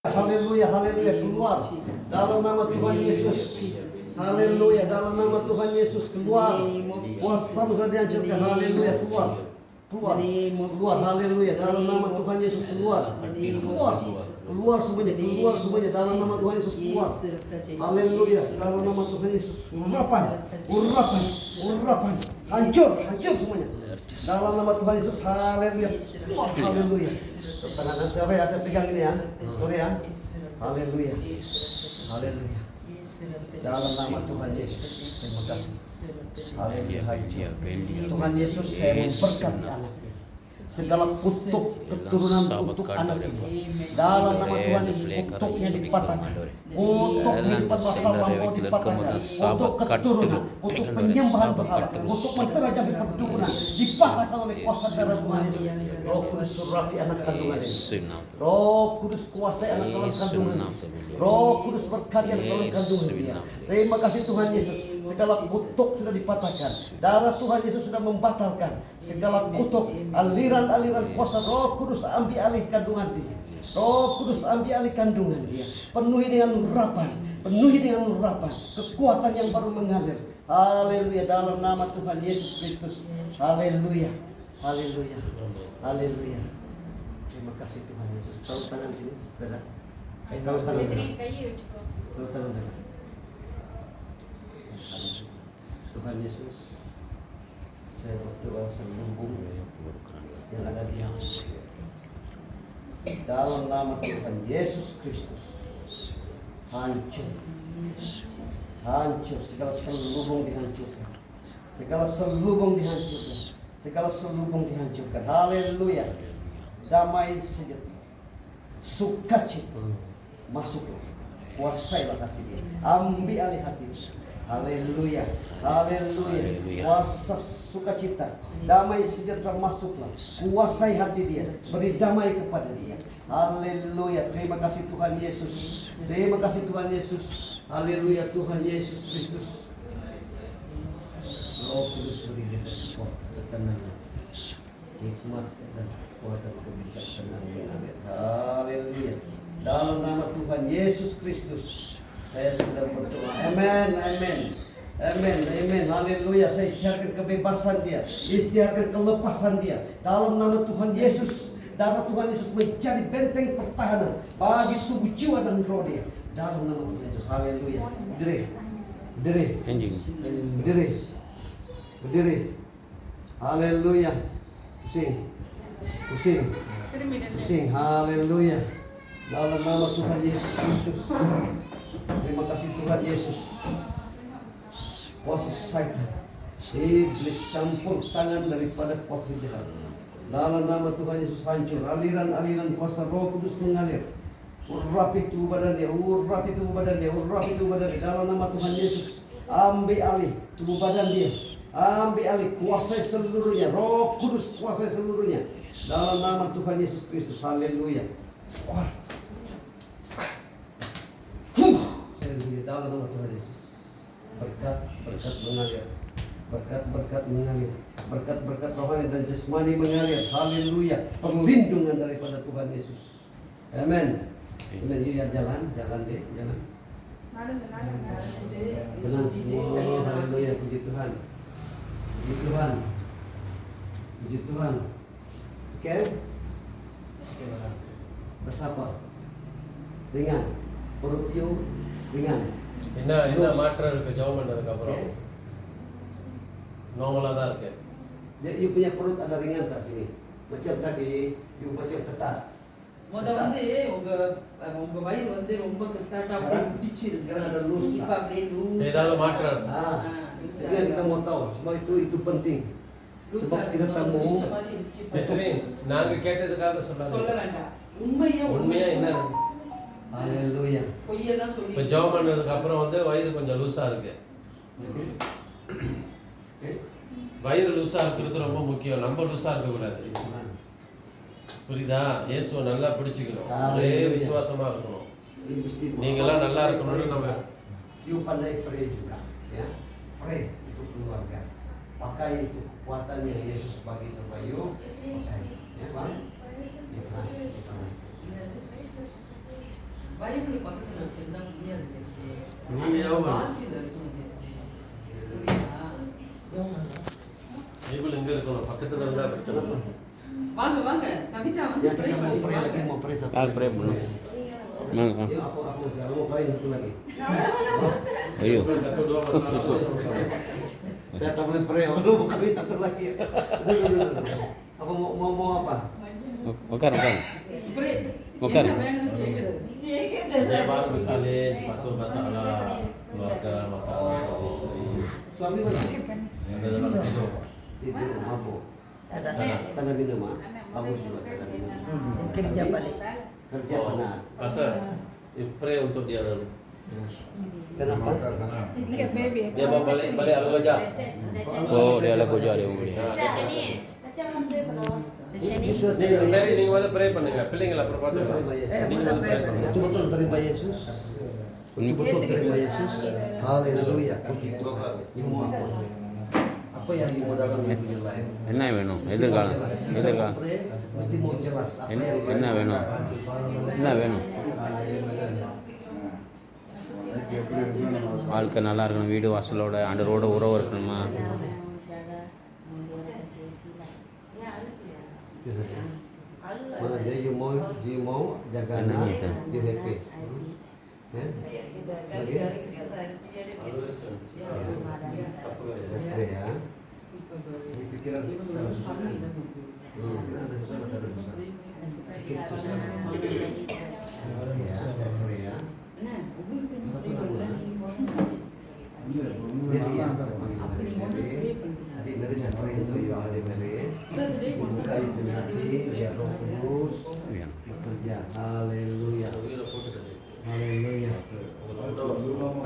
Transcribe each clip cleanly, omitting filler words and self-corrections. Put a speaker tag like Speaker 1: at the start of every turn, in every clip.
Speaker 1: Haleluya, haleluya, keluar dalam nama Tuhan Yesus. Haleluya, dalam nama Tuhan Yesus keluar. Kuasa sudah dihancurkan. Haleluya, keluar. Keluar, keluar, haleluya, dalam nama Tuhan Yesus keluar. Keluar, keluar semuanya dalam nama Tuhan Yesus keluar. Haleluya, dalam nama Tuhan Yesus. Urapan, hancur semuanya. Dalam nama Tuhan Yesus, haleluya. Haleluya. Tenang, saya pegang ini ya. Sorry ya. Haleluya. Haleluya. Dalam nama Tuhan Yesus. Terima kasih. Haleluya. Tuhan Yesus, saya memberkati anaknya. Segala kutuk keturunan untuk anak ini. Dalam nama Tuhan Yesus, kutuknya dipatahkan. Kutuk kehidupan masa lampau dipatahkan. Kutuk keturunan, kutuk penyembahan berhala, kutuk menterajam perdukunan dipatahkan oleh kuasa darah Tuhan Yesus. Roh Kudus surapi anak kandungan ini. Roh Kudus kuasai anak dalam kandungan. Roh Kudus berkarya dalam kandungan dia. Terima kasih Tuhan Yesus. Segala kutuk sudah dipatahkan. Darah Tuhan Yesus sudah membatalkan segala kutuk, aliran-aliran kuasa. Roh Kudus ambil alih kandungan dia. Roh Kudus ambil alih kandungan dia. Penuhi dengan urapan, kekuatan yang baru mengalir. Haleluya, dalam nama Tuhan Yesus Kristus. Haleluya, haleluya, haleluya. Terima kasih Tuhan Yesus. Taruh tangan sini, saudara. Taruh tangan. Taruh tangan. Tuhan Yesus, saya berdoa selubung yang ada di hati. Dalam nama Tuhan Yesus Kristus, hancur segala selubung dihancurkan, segala selubung dihancurkan. Haleluya. Damai sejahtera, sukacita masuklah, kuasailah hati dia, ambil alih hati dia. Haleluya, haleluya. Kuasa sukacita, damai sejahtera masuklah, kuasai hati dia, beri damai kepada dia. Haleluya. Terima kasih Tuhan Yesus. Terima kasih Tuhan Yesus. Haleluya, Tuhan Yesus Kristus. Roh Kudus beri dia ketenangan, hikmat dan kekuatan kebijaksanaan. Haleluya. Dalam nama Tuhan Yesus Kristus, saya sudah berdoa. Amin, amin, amin, amin. Haleluya. Saya istiharkan kebebasan dia, istiharkan kelepasan dia. Dalam nama Tuhan Yesus, darah Tuhan Yesus menjadi benteng pertahanan bagi tubuh, jiwa dan roh dia. Dalam nama Tuhan Yesus. Haleluya. Berdiri. Haleluya. Pusing. Haleluya. Dalam nama Tuhan Yesus Kristus. Terima kasih Tuhan Yesus. Kuasa syaitan, iblis campur tangan daripada kuasa jahat. Dalam nama Tuhan Yesus hancur. Aliran-aliran kuasa Roh Kudus mengalir. Urapi tubuh badan dia. Dalam nama Tuhan Yesus, ambil alih tubuh badan dia. Ambil alih, kuasai seluruhnya. Roh Kudus kuasai seluruhnya. Dalam nama Tuhan Yesus Kristus. Haleluya. Dalam nama Tuhan Yesus, berkat mengalir, berkat rohani dan jasmani mengalir. Haleluya. Perlindungan daripada Tuhan Yesus. Amin. Amin. Yuk jalan. Tenang semua. Haleluya. Puji Tuhan. Oke. Bersabar. Ringan. Perut you ringan.
Speaker 2: என்ன மாற்றம் இருக்கு ஜெபம் பண்ணதுக்கு அப்புறம்? நார்மலா தான் இருக்கு.
Speaker 1: You punya perut ada ringan tak sini? Macam tadi, you macam ketat.
Speaker 3: உங்க வயிறு வந்து ரொம்ப கெட்டாட்டா அப்படியே பிடிச்சு
Speaker 1: sekarang ada loose.
Speaker 3: இப்ப அப்படியே லூஸ்.
Speaker 2: ஏதாவது மாற்றம்.
Speaker 1: Itu yang kita mau tahu. Semua itu penting. Sebab kita tak mau.
Speaker 2: நாங்க கேட்டதுக்காக
Speaker 3: சொல்ல வேண்டாம். உண்மையா
Speaker 2: என்ன?
Speaker 1: Haleluya.
Speaker 3: பொய்யெல்லாம் சொல்லி.
Speaker 2: இப்ப ஜெபம் பண்ணதுக்கு அப்புறம் வந்து வயிறு கொஞ்சம் லூசா இருக்கு. வயிறு லூசா இருக்கிறது ரொம்ப முக்கியம். நம்ம லூசா இருக்க கூடாது. புரியுதா? இயேசுவை நல்லா பிடிச்சுக்கணும். ஒரே விசுவாசமா இருக்கணும். நீங்க எல்லாம் நல்லா இருக்கணும்னு நம்ம
Speaker 1: you pandai pray juga, ya. Pray untuk keluarga. Pakai itu kekuatan yang Yesus bagi sama you. Ya, Bang. Ya, Bang.
Speaker 3: Bible பக்கத்துல வச்சிருந்தா முடியாது.
Speaker 2: நீங்க யோகம் பண்ணுங்க.
Speaker 3: வாக்கியத்துல இருக்கும். புரியுதா?
Speaker 2: பைபிள் எங்க இருக்கணும்? பக்கத்துல இருந்தா பிரச்சனை இல்லை.
Speaker 3: வாங்க வாங்க கவிதா வந்து
Speaker 1: Yang
Speaker 3: pray
Speaker 1: kita mau
Speaker 3: பண்ணிட்டு
Speaker 1: pray lagi,
Speaker 3: வாங்க.
Speaker 1: mau pray satu.
Speaker 4: Ah, pray belum. Mang.
Speaker 1: Yuk, aku selalu mau pray satu lagi.
Speaker 4: Ayo.
Speaker 2: Satu dua masalah.
Speaker 1: Saya tak boleh pray, aku mau kawin satu lagi. Apa mau apa?
Speaker 4: Bukan.
Speaker 3: Pray.
Speaker 4: Bukan.
Speaker 3: என்ன வேணும்னு கேக்குறது.
Speaker 2: Saya baru bersalin, waktu masalah keluarga, masalah suami istri.
Speaker 1: Suami mana?
Speaker 2: Ada dalam hidup.
Speaker 1: Tidur, mabuk. Tanda minum, ah. Bagus juga tanda minum.
Speaker 5: Kerja balik.
Speaker 1: Kerja benar.
Speaker 2: Pastor, pray untuk dia dulu.
Speaker 1: Kenapa?
Speaker 2: Dia mau balik Alur Gajah.
Speaker 4: Oh, dia lagu jadi umur.
Speaker 1: Yesus
Speaker 2: Mary நீங்க வந்து pray பண்ணுங்க. பிள்ளைங்களை அப்புறம் பார்த்துக்கலாம். நீங்க வந்து pray பண்ணுங்க.
Speaker 1: Betul-betul terima Yesus. Betul-betul terima Yesus. Haleluya. Ibu apa? Apa yang ibu dalam hidupnya lain?
Speaker 4: என்ன வேணும் எதிர்காலம்
Speaker 1: Pray, mesti mau jelas apa yang
Speaker 4: என்ன வேணும் என்ன வேணும் வாழ்க்கை நல்லா இருக்கணும், வீடு வாசலோட ஆண்டவரோட உறவு இருக்கணுமா?
Speaker 1: Mana dia you mau jaga
Speaker 4: Yang
Speaker 1: anak
Speaker 4: nangis, ya?
Speaker 1: di happy. Lagi? Pray ya. Di pikiran ada susah. Pikiran ada susah atau ada susah? Sedikit susah. Ya, saya pray ya. Mary ya, Adik Mary saya pray untuk you, Adik Mary. Buka itu hati, biar Roh Kudus bekerja. Haleluya. Haleluya.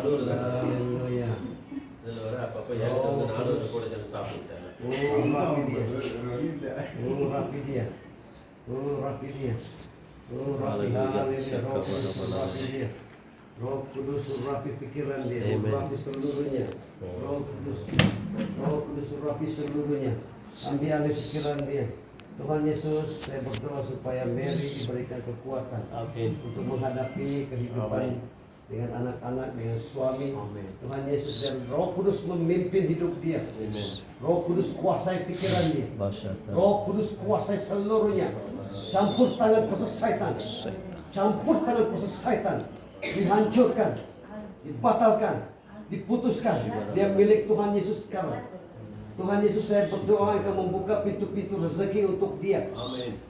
Speaker 1: Haleluya.
Speaker 2: இதுல வர அப்பப்ப என்கிட்ட வந்து நானும் கூட சேர்ந்து சாப்பிட்டேன்.
Speaker 1: Rapi dia. Rapi dia. Rapi dia. Roh Kudus rapi pikiran dia. Rapi seluruhnya. Roh Kudus rapi seluruhnya. Ambil alih pikiran dia. Tuhan Yesus, saya berdoa supaya Mary diberikan kekuatan untuk menghadapi kehidupan dengan anak-anak, dengan suami. Tuhan Yesus dan Roh Kudus memimpin hidup dia. Roh Kudus kuasai pikiran dia. Roh Kudus kuasai seluruhnya. Campur tangan kuasa setan. Campur tangan kuasa setan. Dihancurkan, dibatalkan, diputuskan. Dia milik Tuhan Yesus sekarang. Tuhan Yesus, saya berdoa engkau membuka pintu-pintu rezeki untuk dia.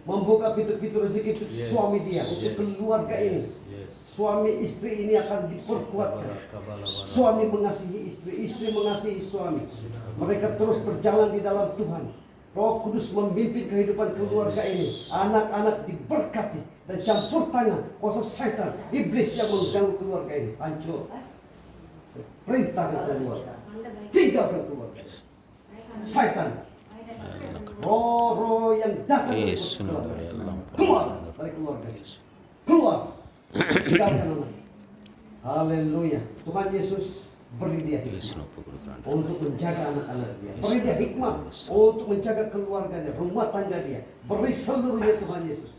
Speaker 1: Membuka pintu-pintu rezeki untuk suami dia, untuk keluarga ini. Suami istri ini akan diperkuatkan. Suami mengasihi istri, istri mengasihi suami. Mereka terus berjalan di dalam Tuhan. Roh Kudus memimpin kehidupan keluarga ini. Anak-anak diberkati dan campur tangan kuasa setan, iblis yang mengganggu keluarga ini hancur. Perintahkan keluarga, tinggalkan keluarga. Setan, roh yang datang keluar dari keluarga, keluar. Tinggalkan anak. Haleluya. Tuhan Yesus beri dia untuk menjaga anak-anak dia. Beri dia hikmah untuk menjaga keluarganya, rumah tangga dia. Beri seluruhnya Tuhan Yesus.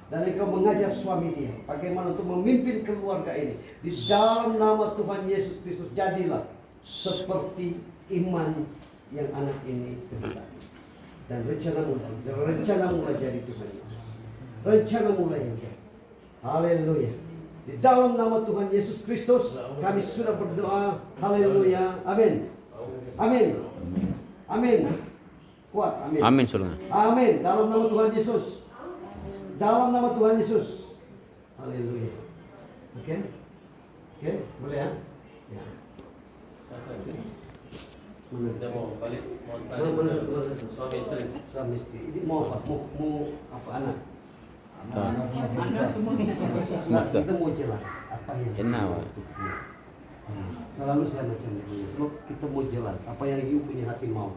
Speaker 1: Dan engkau mengajar suami dia bagaimana untuk memimpin keluarga ini. Di dalam nama Tuhan Yesus Kristus, jadilah seperti iman yang anak ini kehendaki. Dan rencana mulai jadi Tuhan Yesus. Rencana mulai jadi. Haleluya. Di dalam nama Tuhan Yesus Kristus kami sudah berdoa. Haleluya. Amin. Amin. Amin. Kuat. Amin.
Speaker 4: Amin சொல்லுங்க.
Speaker 1: Amin. Dalam nama Tuhan Yesus. Dalam nama Tuhan Yesus. Haleluya. Oke? Oke, boleh ya? Ya.
Speaker 2: Kita mau balik, mau
Speaker 1: Mana
Speaker 2: tanya suami istri.
Speaker 1: suami istri. Ini mau apa? Mau apa anak?
Speaker 3: Anak semua
Speaker 1: Nah, kita mau jelas apa yang
Speaker 4: Enak, Pak.
Speaker 1: untuk dia. Selalu saya macam ini. Sebab kita mau jelas apa yang you punya hati mau.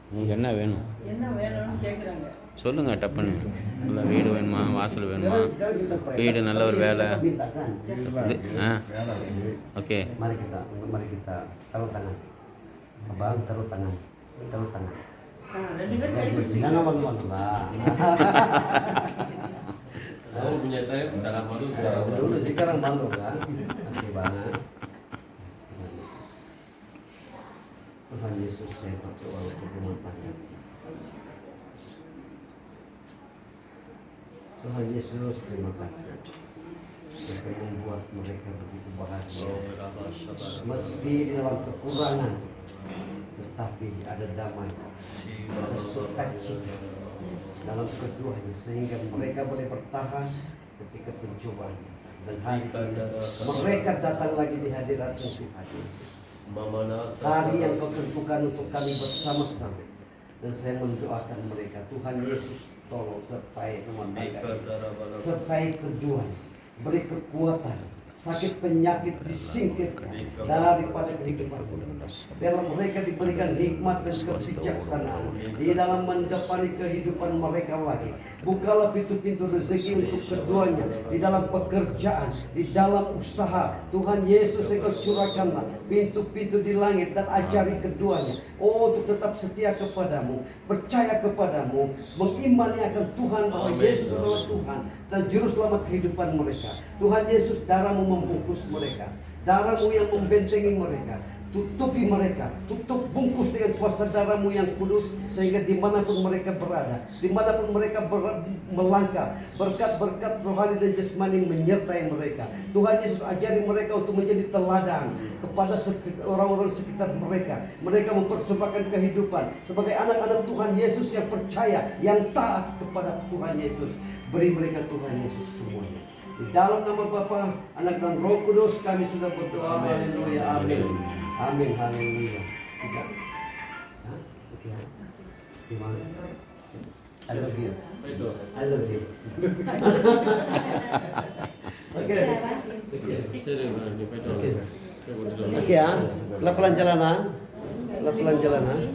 Speaker 4: உங்களுக்கு என்ன வேணும்
Speaker 3: என்ன வேணும்னு கேக்குறாங்க.
Speaker 4: சொல்லுங்க டப்புன்னு. நல்ல வீடு வேணுமா, வாசல் வேணுமா,
Speaker 1: Sekarang kita pray.
Speaker 4: வீடு நல்ல ஒரு வேலை.
Speaker 1: Kita mintakan.
Speaker 4: Okay
Speaker 1: Mari kita taruh tangan. Abang taruh tangan. Taruh tangan.
Speaker 3: ரெண்டு பேரும் கை பிடிச்சிங்க.
Speaker 1: Jangan ngomong lah.
Speaker 2: Kamu punya time dalam malu sekarang malu.
Speaker 1: Dulu sekarang malu kan. Oke banget. Tuhan Yesus saya berdoa untuk rumah tangga. Tuhan Yesus terima kasih. Mereka membuat mereka begitu bahagia. Meski di dalam kekurangan, tetapi ada damai, ada sukacita dalam keduanya, sehingga mereka boleh bertahan ketika pencobaan. Dan hari ini mereka datang lagi di hadirat Tuhan. Hari yang kau tentukan untuk kami bersama-sama. Dan saya mendoakan mereka, Tuhan Yesus tolong sertai rumah tangga, sertai keduanya, beri kekuatan, sakit penyakit disingkirkan daripada kehidupan. Biarlah mereka diberikan hikmat dan kebijaksanaan di dalam mendepani kehidupan mereka lagi. Bukalah pintu-pintu rezeki untuk keduanya di dalam pekerjaan, di dalam usaha. Tuhan Yesus, Engkau curahkanlah pintu-pintu di langit dan ajari keduanya untuk tetap setia kepadamu, percaya kepadamu, mengimani akan Tuhan bahwa Yesus adalah Tuhan dan juru selamat kehidupan mereka. Tuhan Yesus, darah-Mu membungkus mereka, darah-Mu yang membentengi mereka. Tutupi mereka, tutup bungkus dengan kuasa darah-Mu yang kudus, sehingga dimanapun mereka berada, dimanapun mereka melangkah, berkat-berkat rohani dan jasmani menyertai mereka. Tuhan Yesus, ajari mereka untuk menjadi teladan kepada orang-orang sekitar mereka. Mereka mempersembahkan kehidupan sebagai anak-anak Tuhan Yesus yang percaya, yang taat kepada Tuhan Yesus. Beri mereka Tuhan Yesus semuanya. Di dalam nama Bapa, Anak dan Roh Kudus kami sudah berdoa. Haleluya. Amin. Amin. Haleluya. Tiga. Oke. Gimana? I love you. I love you. Oke. Oke ya. Pelan-pelan jalan. Pelan-pelan jalan.